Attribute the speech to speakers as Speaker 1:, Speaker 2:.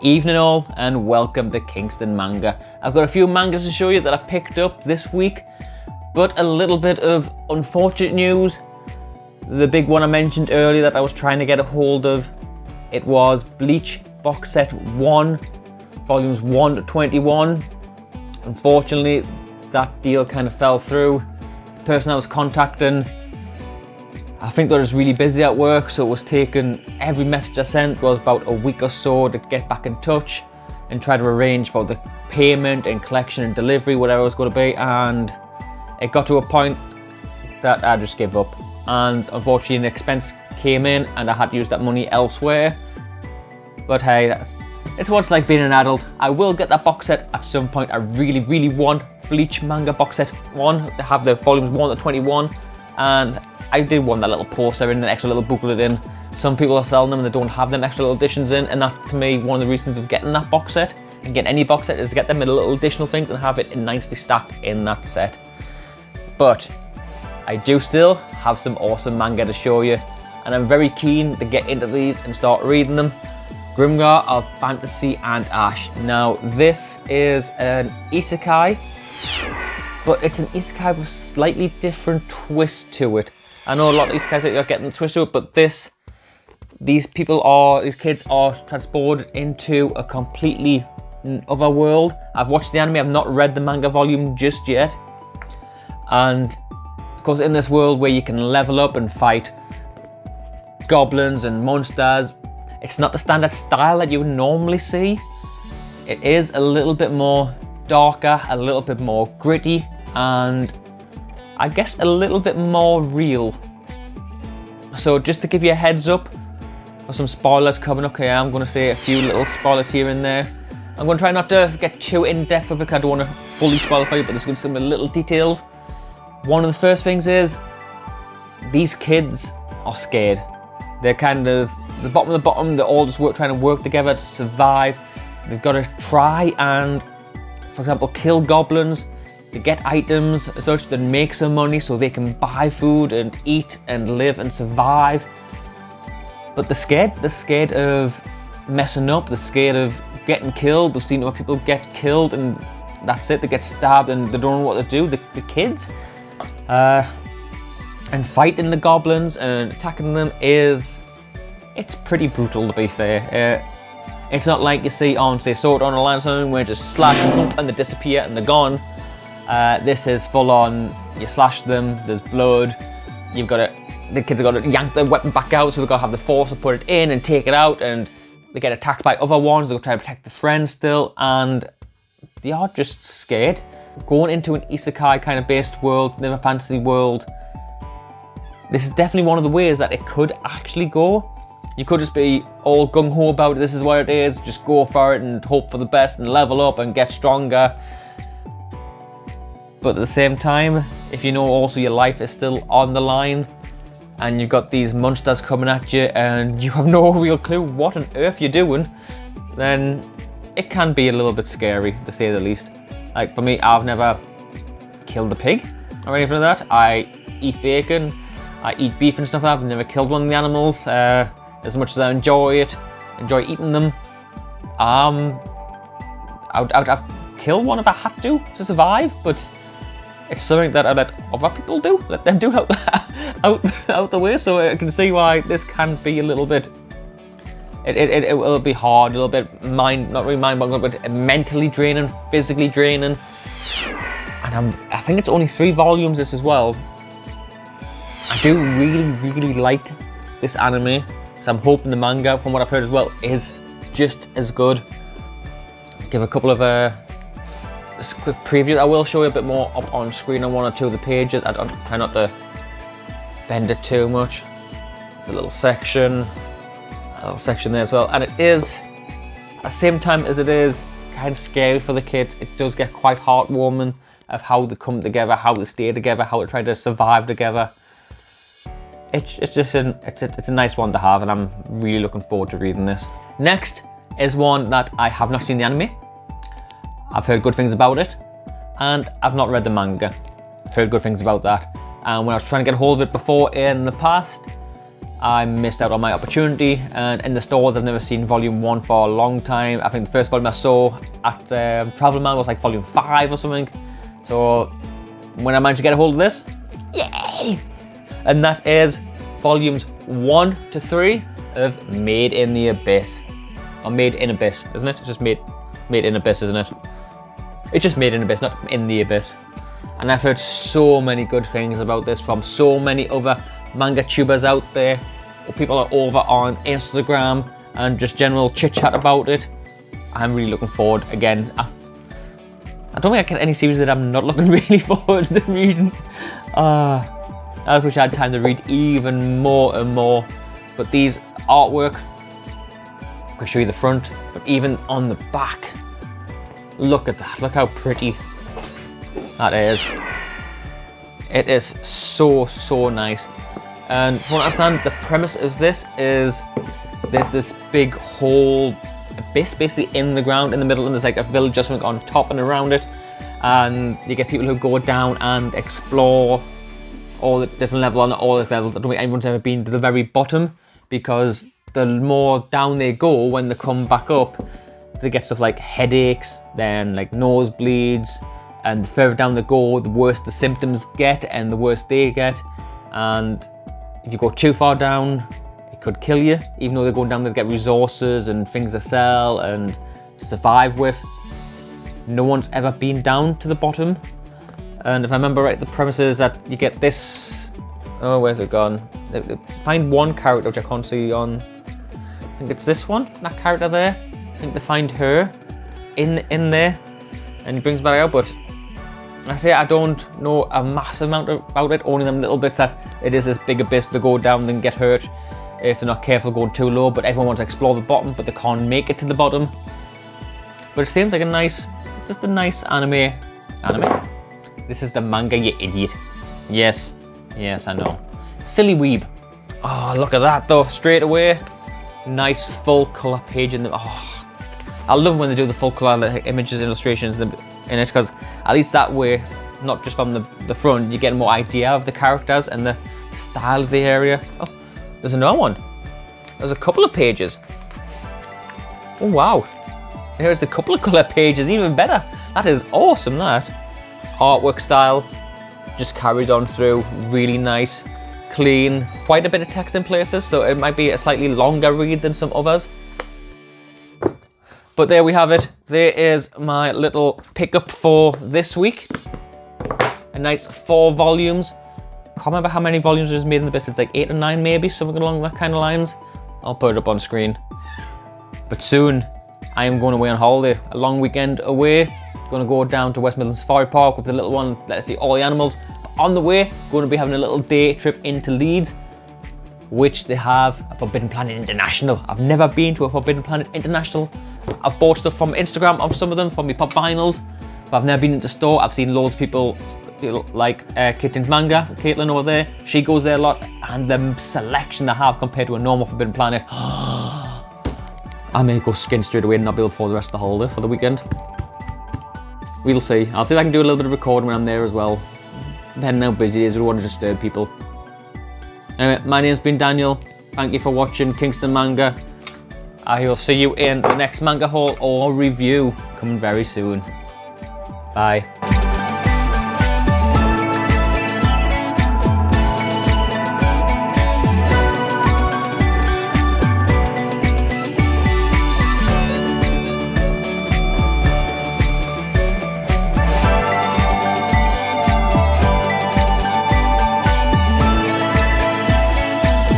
Speaker 1: Evening all, and welcome to Kingstone Manga. I've got a few mangas to show you that I picked up this week, but a little bit of unfortunate news. The big one I mentioned earlier that I was trying to get a hold of, it was Bleach Box Set 1, Volumes 1 to 21. Unfortunately, that deal kind of fell through. The person I was contacting, I think they're just really busy at work, so it was taking, every message I sent was about a week or so to get back in touch and try to arrange for the payment and collection and delivery, whatever it was going to be, and it got to a point that I just gave up. And unfortunately an expense came in and I had to use that money elsewhere. But hey, it's what it's like being an adult. I will get that box set at some point. I really want Bleach Manga Box Set 1 to have the volumes 1 to 21, and I did want that little poster in, an extra little booklet in. Some people are selling them and they don't have them extra little editions in, and that to me, one of the reasons of getting that box set and getting any box set is to get them with little additional things and have it nicely stacked in that set. But I do still have some awesome manga to show you, and I'm very keen to get into these and start reading them. Grimgar of Fantasy and Ash. Now this is an isekai, but it's an isekai with a slightly different twist to it. I know a lot of isekais that you're getting the twist to it, but these kids are transported into a completely other world. I've watched the anime, I've not read the manga volume just yet. And of course in this world where you can level up and fight goblins and monsters, it's not the standard style that you would normally see. It is a little bit more darker, a little bit more gritty, and I guess a little bit more real. So just to give you a heads up for some spoilers coming up here, I'm going to say a few little spoilers here and there. I'm going to try not to get too in depth with it because I don't want to fully spoil for you, but there's going to be some little details. One of the first things is these kids are scared. They're kind of the bottom of the bottom. They're all just trying to work together to survive. They've got to try and, for example, kill goblins to get items such that make some money so they can buy food and eat and live and survive. But they're scared. They're scared of messing up. They're scared of getting killed. They've seen other people get killed and that's it. They get stabbed and they don't know what to do. The kids. And fighting the goblins and attacking them it's pretty brutal, to be fair. It's not like you see on, say, Sword Art Online or something where just slash and they disappear and they're gone. This is full on, you slash them, there's blood, the kids have got to yank their weapon back out, so they've got to have the force to put it in and take it out, and they get attacked by other ones, they'll try to protect the friends still, and they are just scared. Going into an isekai kind of based world, never fantasy world, this is definitely one of the ways that it could actually go. You could just be all gung-ho about it, this is what it is, just go for it and hope for the best and level up and get stronger. But at the same time, if you know also your life is still on the line and you've got these monsters coming at you and you have no real clue what on earth you're doing, then it can be a little bit scary, to say the least. Like for me, I've never killed a pig or anything like that. I eat bacon, I eat beef and stuff like that. I've never killed one of the animals. As much as I enjoy eating them, I'd kill one if I had to survive, but it's something that I let other people do, let them do out the way, so I can see why this can be a little bit, it will be hard, a little bit not really mind-boggling, but mentally draining, physically draining. And I think it's only 3 volumes this as well. I do really like this anime, so I'm hoping the manga, from what I've heard as well, is just as good. Give a couple of quick preview. I will show you a bit more up on screen on 1 or 2 of the pages. I don't try not to bend it too much. There's a little section there as well, and it is, at the same time as it is kind of scary for the kids, it does get quite heartwarming of how they come together, how they stay together, how they try to survive together. It's a nice one to have, and I'm really looking forward to reading this. Next is one that I have not seen the anime. I've heard good things about it, and I've not read the manga. Heard good things about that. And when I was trying to get a hold of it before in the past, I missed out on my opportunity, and in the stores I've never seen volume 1 for a long time. I think the first volume I saw at Travel Man was like volume 5 or something. So when I managed to get a hold of this, yay! And that is volumes 1 to 3 of Made in the Abyss. Or Made in Abyss, isn't it? It's just Made in Abyss, isn't it? It's just Made in Abyss, not In the Abyss. And I've heard so many good things about this from so many other manga tubers out there. People are over on Instagram and just general chit chat about it. I'm really looking forward. Again, I don't think I get any series that I'm not looking really forward to reading. I just wish I had time to read even more and more. But these artwork, I can show you the front, but even on the back, look at that. Look how pretty that is. It is so, so nice. And from what I understand, the premise of this is there's this big whole abyss basically in the ground in the middle, and there's like a village or something on top and around it. And you get people who go down and explore all the different levels on all the levels. I don't think anyone's ever been to the very bottom, because the more down they go, when they come back up, they get stuff like headaches, then like nosebleeds, and the further down they go, the worse the symptoms get and the worse they get. And if you go too far down, it could kill you. Even though they're going down there to get resources and things to sell and to survive with. No one's ever been down to the bottom. And if I remember right, the premise is that you get this... Oh, where's it gone? Find one character which I can't see on... I think it's this one, that character there. I think they find her in there, and he brings back out, but I say I don't know a massive amount about it, only them little bits that it is this big abyss to go down and get hurt if they're not careful going too low, but everyone wants to explore the bottom, but they can't make it to the bottom. But it seems like a nice, just a nice anime. This is the manga, you idiot. Yes, I know. Silly weeb. Oh, look at that though, straight away. Nice full colour page in the, oh, I love when they do the full colour images, illustrations in it, because at least that way, not just from the front, you get more idea of the characters and the style of the area. Oh, there's another one. There's a couple of pages. Oh wow. Here's a couple of colour pages, even better. That is awesome, that. Artwork style just carries on through, really nice, clean, quite a bit of text in places, so it might be a slightly longer read than some others. But there we have it. There is my little pickup for this week. A nice 4 volumes. Can't remember how many volumes it was Made in the Abyss. It's like 8 or 9 maybe, something along that kind of lines. I'll put it up on screen. But soon, I am going away on holiday. A long weekend away. Going to go down to West Midlands Safari Park with the little one. Let's see all the animals. On the way, going to be having a little day trip into Leeds, which they have a Forbidden Planet International. I've never been to a Forbidden Planet International. I've bought stuff from Instagram of some of them, from my pop vinyls, but I've never been into store. I've seen loads of people like Kitten's Manga, Caitlin over there. She goes there a lot, and the selection they have compared to a normal Forbidden Planet. I may go skin straight away and not be able to afford the rest of the holiday for the weekend. We'll see. I'll see if I can do a little bit of recording when I'm there as well. Depending on how busy it is, we don't want to disturb people. Anyway, my name's been Daniel. Thank you for watching Kingstone Manga. I will see you in the next manga haul or review coming very soon. Bye.